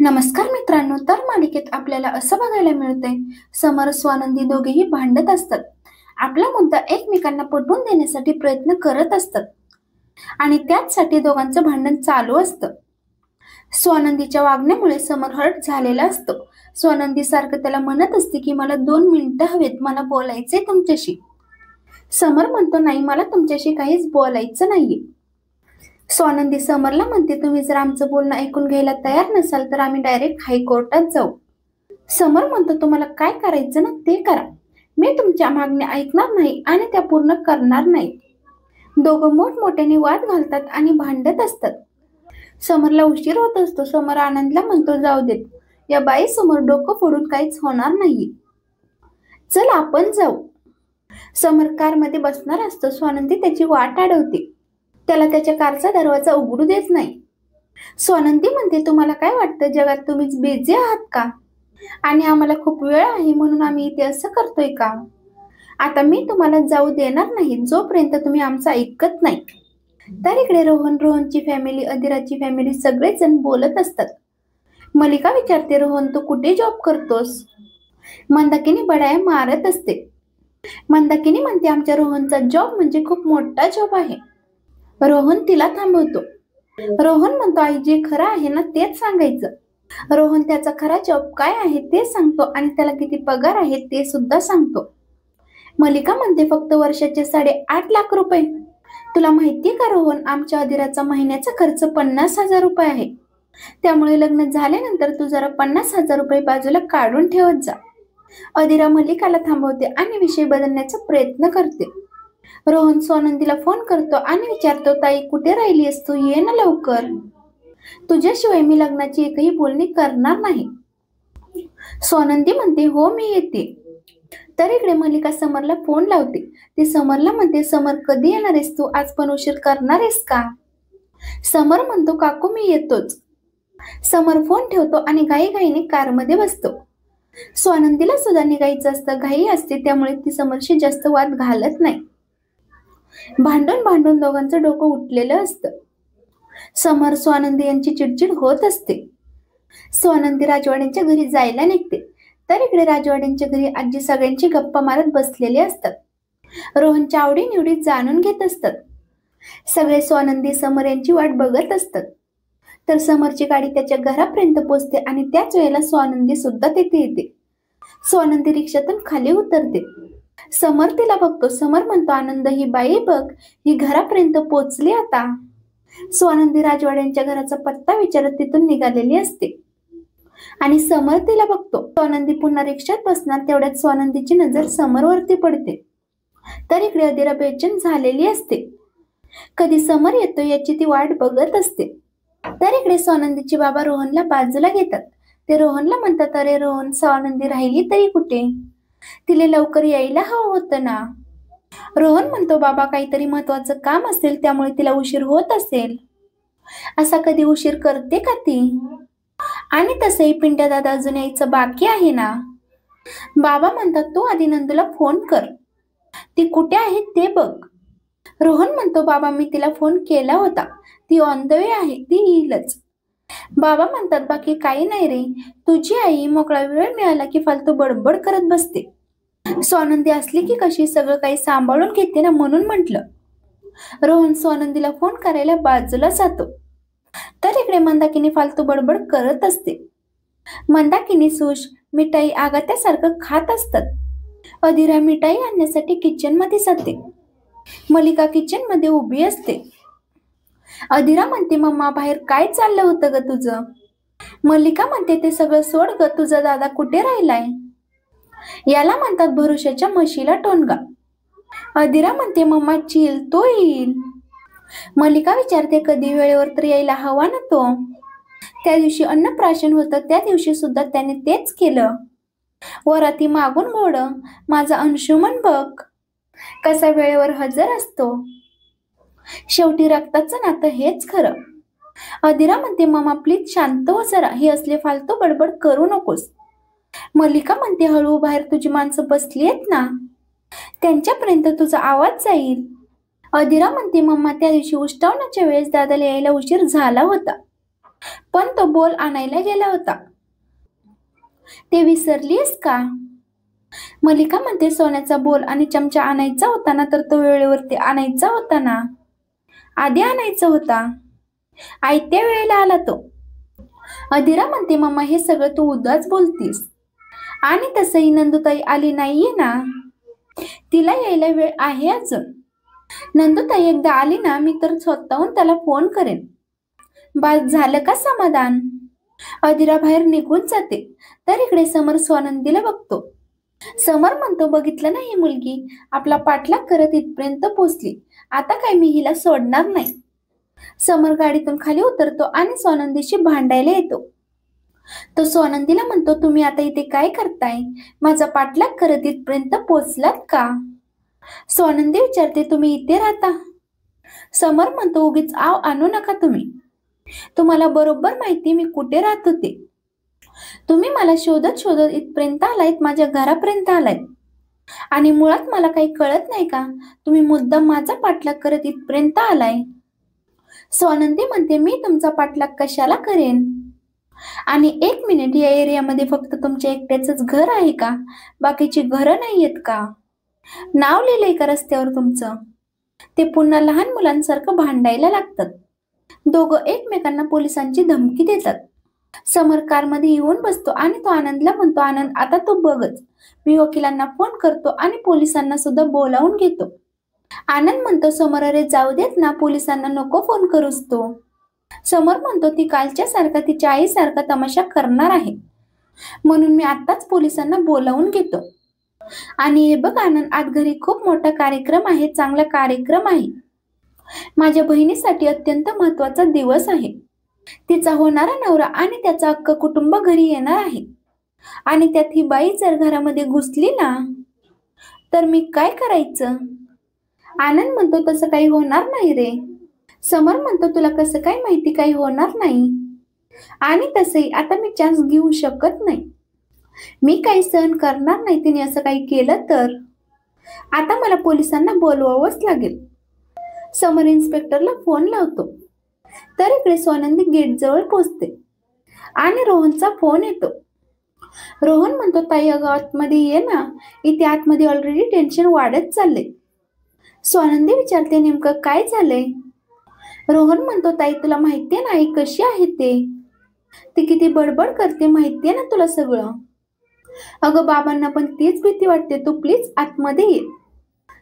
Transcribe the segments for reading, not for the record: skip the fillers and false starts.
नमस्कार मित्रांनो, तर मालिकेत आपल्याला असं बघायला मिळतंय समर स्वानंदी दोघेही भांडत असतात. आपला मुद्दा एकमेकांना पटवून देण्यासाठी प्रयत्न करत असतात आणि त्याचसाठी दोघांचं भांडण चालू असतं. स्वानंदीच्या वागण्यामुळे समर हर्ट झालेला असतो. स्वानंदी सारखं त्याला म्हणत असते की मला 2 मिनिटं हवेत, मला बोलायचंय तुमच्याशी. समर म्हणतो नाही, मला तुमच्याशी काहीच बोलायचं नाहीये. स्वानंदी समरला म्हणते तुम्ही जर आमचं बोलणं ऐकून घ्यायला तयार नसाल तर आम्ही डायरेक्ट हायकोर्टात जाऊ. समर म्हणतो तुम्हाला काय करायचं ना ते करा, मी तुमच्या मागण्या ऐकणार नाही आणि त्या पूर्ण करणार नाही. दोघं मोठमोठ्याने वाद घालतात आणि भांडत असतात. समरला उशीर होत असतो. समर आनंदला म्हणतो जाऊ देत, या बाई समोर डोकं फोडून काहीच होणार नाही, चल आपण जाऊ. समर कारमध्ये बसणार असतो. स्वानंदी त्याची वाट अडवते, त्याला त्याच्या कारचा दरवाजा उघडू देत नाही. स्वानंदी म्हणते तुम्हाला काय वाटतं, जगात तुम्हीच बिझी आहात का आणि आम्हाला खूप वेळ आहे म्हणून आम्ही इथे असं करतोय का? आता मी तुम्हाला जाऊ देणार नाही जोपर्यंत तुम्ही आमचं ऐकत नाही. तर इकडे रोहनची फॅमिली, अदिराची फॅमिली सगळेजण बोलत असतात. मलिका विचारते रोहन तू कुठे जॉब करतोस? मंदाकिनी बडाया मारत असते. मंदाकिनी म्हणते आमच्या रोहनचा जॉब म्हणजे खूप मोठा जॉब आहे. रोहन तिला थांबवतो. रोहन म्हणतो आई जे खरं आहे ना तेच सांगायचं. रोहन त्याचा खरा जॉब काय आहे ते सांगतो आणि त्याला किती पगार आहे ते सुद्धा सांगतो. मलिका म्हणते फक्त वर्षाचे 8.5 लाख रुपये. तुला माहितीये का रोहन, आमच्या अदिराचा महिन्याचा खर्च 50,000 रुपये आहे. त्यामुळे लग्न झाल्यानंतर तू जरा 50,000 रुपये बाजूला काढून ठेवत जा. अदिरा मलिकाला थांबवते आणि विषय बदलण्याचा प्रयत्न करते. रोहन स्वानंदीला फोन करतो आणि विचारतो ताई कुठे राहिलीस तू, ये ना लवकर, तुझ्याशिवाय मी लग्नाची एकही बोलणी करणार नाही. स्वानंदी म्हणते हो मी येते. तर इकडे मलिका समरला फोन लावते. ती समरला म्हणते समर कधी येणार आहेस तू, आज पण उशीर करणार आहेस का? समर म्हणतो काकू मी येतोच. समर फोन ठेवतो आणि घाईघाईने कारमध्ये बसतो. स्वानंदीला सुद्धा निघायचं असतं, घाई असते, त्यामुळे ती समरशी जास्त वाद घालत नाही. भांडून दोघांचं डोकं उठलेलं असतं. समर स्वानंदी यांची चिडचिड होत असते. स्वानंदी राजवाड्यांच्या घरी जायला निघते. तर इकडे राजवाड्यांच्या घरी आजी सगळ्यांची गप्पा मारत बसलेले असतात. रोहनच्या आवडीनिवडी जाणून घेत असतात. सगळे स्वानंदी समर यांची वाट बघत असतात. तर समरची गाडी त्याच्या घरापर्यंत पोहोचते आणि त्याच वेळेला स्वानंदी सुद्धा तिथे येते. स्वानंदी रिक्षातून खाली उतरते. समर तिला बघतो. समर म्हणतो आनंद ही बाई बघ, ही घरापर्यंत पोहोचली आता. स्वानंदी राजवाड्यांच्या घराचा पत्ता विचारत तिथून निघालेली असते आणि समर तिला बघतो. स्वानंदी पुन्हा रिक्षात बसणार तेवढ्यात स्वानंदीची नजर समरवरती पडते. तर इकडे अदिरा बेचैन झालेली असते. कधी समर येतो याची ती वाट बघत असते. तर इकडे स्वानंदीचे बाबा रोहनला बाजूला घेतात. ते रोहनला म्हणतात अरे रोहन, स्वानंदी राहिली तरी कुठे, तिला लवकर यायला हवं होतं ना. रोहन म्हणतो बाबा काहीतरी महत्वाचं काम असेल त्यामुळे तिला उशीर होत असेल. असा कधी उशीर करते का ती? आणि तसंही पिंट्या दादा अजून यायचं बाकी आहे ना. बाबा म्हणतात तू आधी नंदूला फोन कर, ती कुठे आहे ते बघ. रोहन म्हणतो बाबा मी तिला फोन केला होता, ती ऑन द वे आहे, ती येईलच. बाबा म्हणतात बाकी काही नाही रे, तुझी आई मोकळा वेळ मिळाला की फालतू बडबड करत बसते. स्वानंदी असली की कशी सगळं काही सांभाळून घेते ना, म्हणून म्हटलं. रोहन स्वानंदीला फोन करायला बाजूला जातो. तर इकडे मंदाकिनी फालतू बडबड करत असते. मंदाकिनी, सुश मिठाई आगात्यासारखं खात असतात. अदिरा मिठाई आणण्यासाठी किचन मध्ये जाते. मलिका किचन मध्ये उभी असते. अदिरा म्हणते मम्मा बाहेर काय चाललं होतं ग तुझं? मलिका म्हणते ते सगळं सोड ग, तुझा दादा कुठे राहिलाय? याला म्हणतात भरोशाच्या म्हशीला टोनगा. अदिरा म्हणते मम्मा चिल, तो येईल. मलिका विचारते कधी, वेळेवर तर यायला हवा ना तो. त्या दिवशी अन्नप्राशन होतं, त्या दिवशी सुद्धा त्याने तेच केलं. वराती मागून गोड, माझा अंशुमन बघ कसा वेळेवर हजर असतो. शेवटी रक्ताचं नातं हेच खरं. अदिरा म्हणते मम्मा प्लीज शांत हो जरा, हे असले फालतू बडबड करू नकोस. मलिका म्हणते हळू, बाहेर तुझी माणसं बसली आहेत ना, त्यांच्यापर्यंत तुझा आवाज जाईल. अदिरा म्हणते मम्मा त्या दिवशी उष्टावणाच्या वेळेस दादाला यायला उशीर झाला होता. पण तो बोल आणायला गेला होता. ते विसरलीस का? मलिका म्हणते, सोन्याचा बोल आणि चमचा आणायचा होता ना, तर तो वेळेवरती आणायचा होता ना. आधी आणायचा होता. आयत्या वेळेला आला तो. अधीरा म्हणते, मम्मा हे सगळं तू उद्याच बोलतीस. आणि तसंही नंदुताई आली नाहीये ना, तिला यायला वेळ आहे अजून. नंदुताई एकदा आली ना, मी तर स्वतःहून त्याला फोन करेन. बस झालं का समाधान? अधीरा बाहेर निघून जाते, तर इकडे समर स्वानंदीला बघतो. समर म्हणतो, बघितलं ना ही मुलगी आपला पाठलाग करत इथपर्यंत पोचली. आता काय मी हिला सोडणार नाही. समर गाडीतून खाली उतरतो आणि स्वानंदीशी भांडायला येतो. तो स्वानंदीला म्हणतो, तुम्ही आता इथे काय करताय? माझा पाठलाग करत इथपर्यंत पोचलात का? स्वानंदी विचारते, तुम्ही इथे राहता? समर म्हणतो, उगीच आव आणू नका तुम्ही. तुम्हाला बरोबर माहिती मी कुठे राहत होते. तुम्ही मला शोधत शोधत इथपर्यंत आलायत, माझ्या घरापर्यंत आलायत. आणि मुळात मला काही कळत नाही का? तुम्ही मुद्दाम माझा पाठलाग करत इथपर्यंत आलाय. स्वानंदी म्हणते, मी तुमचा पाठलाग कशाला करेन? आणि एक मिनिट, या एरियामध्ये फक्त तुमच्या एकट्याचंच घर आहे का? बाकीची घरं नाहीयेत का? नाव लिहिलंय का रस्त्यावर तुमचं? ते पुन्हा लहान मुलांसारखं भांडायला लागतात. दोघं एकमेकांना पोलिसांची धमकी देतात. समर कारमध्ये येऊन बसतो आणि तो आनंदला म्हणतो, आनंद आता तू बघच, मी वकिलांना फोन करतो आणि पोलिसांना सुद्धा बोलावून घेतो. आनंद म्हणतो, समर अरे जाऊ देत ना, पोलिसांना नको फोन करूस तो. समर म्हणतो, ती कालच्या सारखा तिच्या आईसारखा तमाशा करणार आहे, म्हणून मी आत्ताच पोलिसांना बोलावून घेतो. आणि हे बघ आनंद, आज घरी खूप मोठा कार्यक्रम आहे, चांगला कार्यक्रम आहे. माझ्या बहिणीसाठी अत्यंत महत्वाचा दिवस आहे. तिचा होणारा नवरा आणि त्याचा अख्खं कुटुंब घरी येणार आहे. आणि त्यात ही बाई जर घरामध्ये घुसली ना, तर मी काय करायचं? आनंद म्हणतो, तसं काही होणार नाही रे. समर म्हणतो, तुला कसं काय माहिती काही होणार नाही? आणि तसंही आता मी चान्स घेऊ शकत नाही. मी काही सहन करणार नाही तिने असं काही केलं तर. आता मला पोलिसांना बोलवावंच लागेल. समर इन्स्पेक्टरला फोन लावतो, तर इकडे स्वानंदी गेट जवळ पोहोचते आणि रोहनचा फोन येतो. रोहन म्हणतो, ताई अगं आतमध्ये ये ना, इथे आतमध्ये ऑलरेडी टेन्शन वाढत चाललंय. स्वानंदी विचारते, नेमकं काय झालंय? रोहन म्हणतो, ताई तुला माहितीये ना आई कशी आहे ते. ती किती बडबड करते माहितीये ना तुला सगळं. अगं बाबांना पण तीच भीती वाटते, तू प्लीज आतमध्ये ये.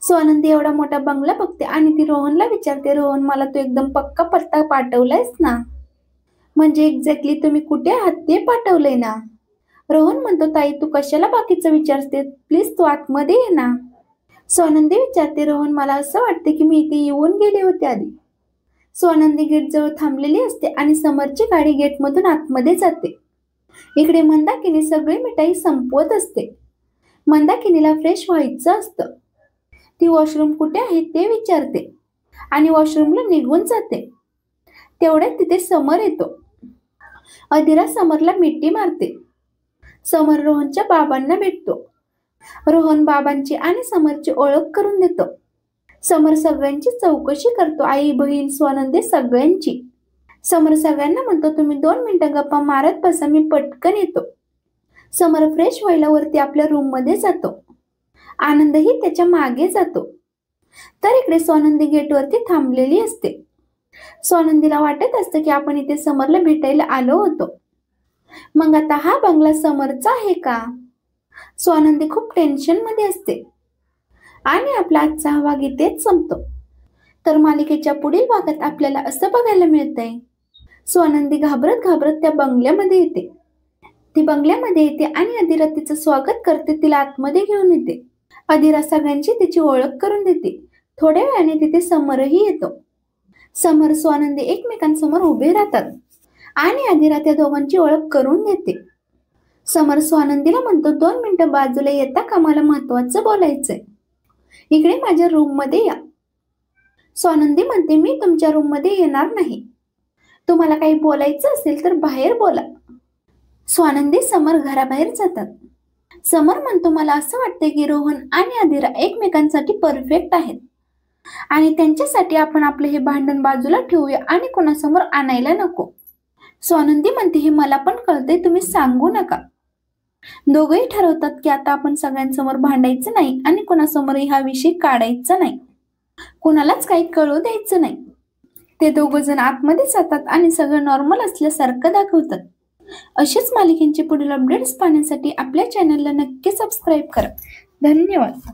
स्वानंदी एवढा मोठा बंगला बघते आणि ती रोहनला विचारते, रोहन मला तू एकदम पक्का पत्ता पाठवलायस ना? म्हणजे एक्झॅक्टली तुम्ही कुठे आहात ते पाठवलंय ना? रोहन म्हणतो, ताई तू कशाला बाकीचं विचारते, प्लीज तू आतमध्ये ये ना. स्वानंदी विचारते, रोहन मला असं वाटते की मी इथे येऊन गेले होते आधी. स्वानंदी गेट जवळ थांबलेली असते आणि समरची गाडी गेटमधून आतमध्ये जाते. इकडे मंदाकिनी सगळी मिठाई संपवत असते. मंदाकिनीला फ्रेश व्हायचं असतं. ती वॉशरूम कुठे आहे ते विचारते आणि वॉशरूमला निघून जाते. तेवढ्यात तिथे समर येतो. अधीरा समरला मिठी मारते. समर रोहनच्या बाबांना भेटतो. रोहन बाबांची आणि समरची ओळख करून देतो. समर सगळ्यांची चौकशी करतो, आई बहीण स्वानंदी सगळ्यांची. समर सगळ्यांना म्हणतो, तुम्ही 2 मिनिटं गप्पा मारत बसा, मी पटकन येतो. समर फ्रेश व्हायला वरती आपल्या रूम मध्ये जातो. आनंदही त्याच्या मागे जातो. तर इकडे स्वानंदी गेटवरती थांबलेली असते. स्वानंदीला वाटत असतं की आपण इथे समरला भेटायला आलो होतो. मग आता हा बंगला समरचा आहे का? स्वानंदी खूप टेन्शन मध्ये असते. आणि आपला आजचा हा भाग इथेच संपतो. तर मालिकेच्या पुढील भागात आपल्याला असं बघायला मिळतंय, स्वानंदी घाबरत घाबरत त्या बंगल्यामध्ये येते. ती बंगल्यामध्ये येते आणि अधीरा तिचं स्वागत करते, तिला आतमध्ये घेऊन येते. अधीरा सगळ्यांची तिची ओळख करून देते. थोड्या वेळाने तिथे समरही येतो. समर स्वानंदी एकमेकांसमोर उभे राहतात आणि अधीरा त्या दोघांची ओळख करून देते. समर स्वानंदीला म्हणतो, 2 मिनिटं बाजूला येता का, मला महत्वाचं बोलायचंय. इकडे माझ्या रूम मध्ये या. स्वानंदी म्हणते, मी तुमच्या रूम मध्ये येणार नाही. तुम्हाला काही बोलायचं असेल तर बाहेर बोला. स्वानंदी समर घराबाहेर जातात. समर म्हणतो, मला असं वाटतं की रोहन आणि अधीरा एकमेकांसाठी परफेक्ट आहेत आणि त्यांच्यासाठी आपण आपले हे भांडण बाजूला ठेवूया आणि कोणासमोर आणायला नको. स्वानंदी म्हणते, हे मला पण कळतंय, तुम्ही सांगू नका. दोघंही ठरवतात की आता आपण सगळ्यांसमोर भांडायचं नाही आणि कोणासमोरही हा विषय काढायचा नाही, कोणालाच काही कळू द्यायचं नाही. ते दोघं जण आतमध्ये जातात आणि सगळं नॉर्मल असल्यासारखं दाखवतात. अशाच मालिकेंचे पुढील अपडेट्स पाहण्यासाठी आपल्या चॅनलला नक्की सबस्क्राईब करा. धन्यवाद.